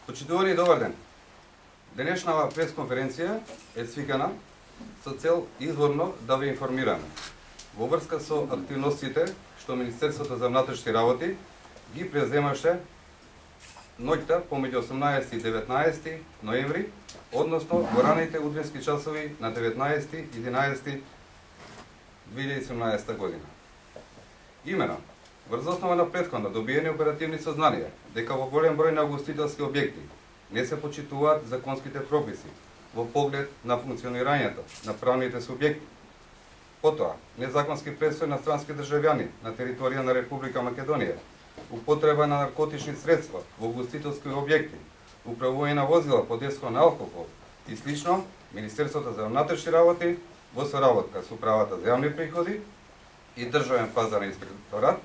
Почитувани, добар ден. Денешнава пресконференција е свикана со цел изворно да ве информираме во врска со активностите што Министерството за внатрешни работи ги преземаше ноќта помеѓу 18 и 19 ноември, односно во раните утрински часови на 19.11.2017 година. Имено, врз основа на претходно добиени оперативни сознанија дека во голем број на угостителски објекти не се почитуваат законските прописи во поглед на функционирањето на правните субјекти. Потоа, незаконски престој на странски државјани на територија на Република Македонија, употреба на наркотични средства во угостителски објекти, управување на возила под действие на алкохол и слично, Министерството за внатрешни работи во соработка со Управата за јавни приходи и Државен пазарен инспекторат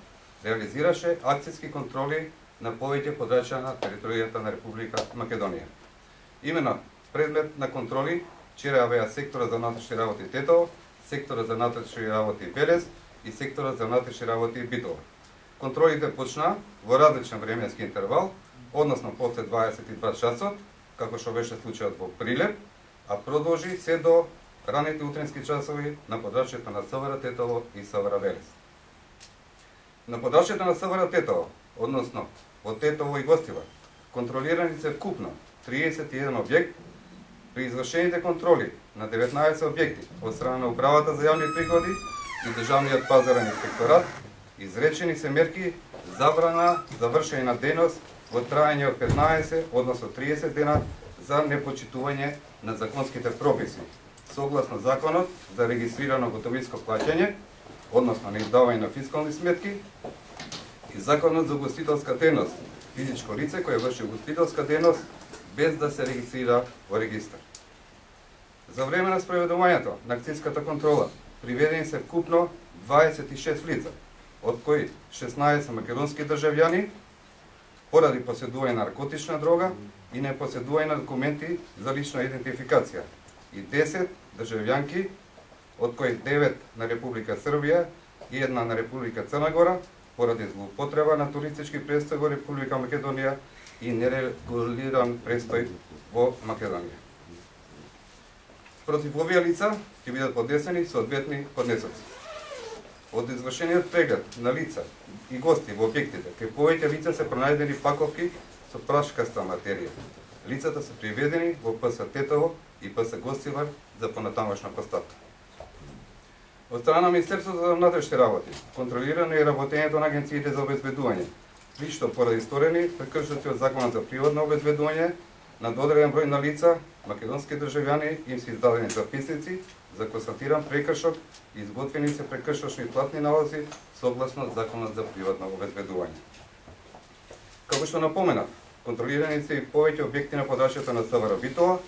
реализираше акцијски контроли на повеќе подрачја на територијата на Република Македонија. Имено предмет на контроли вчера беа сектора за внатрешни работи Тетово, сектора за внатрешни работи Велес и сектора за внатрешни работи Битола. Контролите почнаа во различен временски интервал, односно после 22 часот, како што беше случајот во Прилеп, а продолжи се до раните утрински часови на подрачјето на СВР Тетово и СВР Велес. На подрачјето на СВР Тетово, односно во Тетово и Гостивар, контролирани се вкупно 31 објект. При извршените контроли на 19 објекти од страна на Управата за јавни приходи и Државниот пазарен инспекторат, изречени се мерки забрана за вршење на дејност во трајање од 15, односно 30 дена за непочитување на законските прописи, согласно Законот за регистрирано готовинско плаќање, односно на издавање на фискални сметки, и Законот за угостителска дејност, физичко лице кое врши угостителска дејност без да се регистрира во регистар. За време на спроведувањето на акцијската контрола приведени се вкупно 26 лица, од кои 16 македонски државјани поради поседување на наркотична дрога и непоседување на документи за лична идентификација и 10 државјанки, од кои 9 на Република Србија и 1 на Република Црна Гора, поради злоупотреба на туристички престој во Република Македонија и нерегулиран престој во Македонија. Против овие лица ќе бидат поднесени соодветни поднесоци. Од извршениот преглед на лица и гости во објектите, кај повеќе лица се пронајдени паковки со прашкаста материја. Лицата се приведени во ПС Тетово и ПС Гостивар за понатамошна постапка. Од страна на Министерството за внатрешни работи контролирано е работењето на агенциите за обезбедување, при што поради сторени прекршоци од Законот за приватно обезбедување на додреден број на лица, македонски државјани, им се издадени записници за констатиран прекршок и изготвени се прекршочни платни налози согласно Законот за приватно обезбедување. Како што напоменав, контролирани се и повеќе објекти на подрачјето на СВР Битола,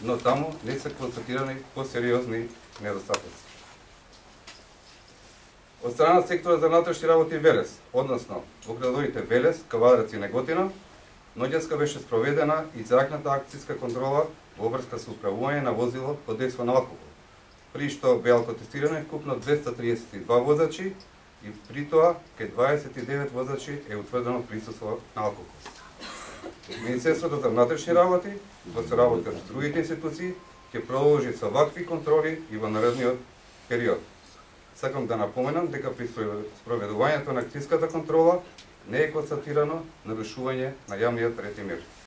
но таму не се констатирани посериозни недостатоци. Од страна на сектора за внатрешни работи Велес, односно во градовите Велес, Кавадарец и Неготино, ноќеска беше спроведена и зракната акцијска контрола во врска со управување на возило под дејство на алкохол, при што беа алкотестирани вкупно 232 возачи и при тоа кај 29 возачи е утврдено присуство на алкохол. Министерството за внатрешни работи, во соработка со другите институции, ќе продолжи со вакви контроли и во наредниот период. Сакам да напоменам дека при спроведувањето на акцијската контрола не е констатирано нарушување на јавниот ред и мир.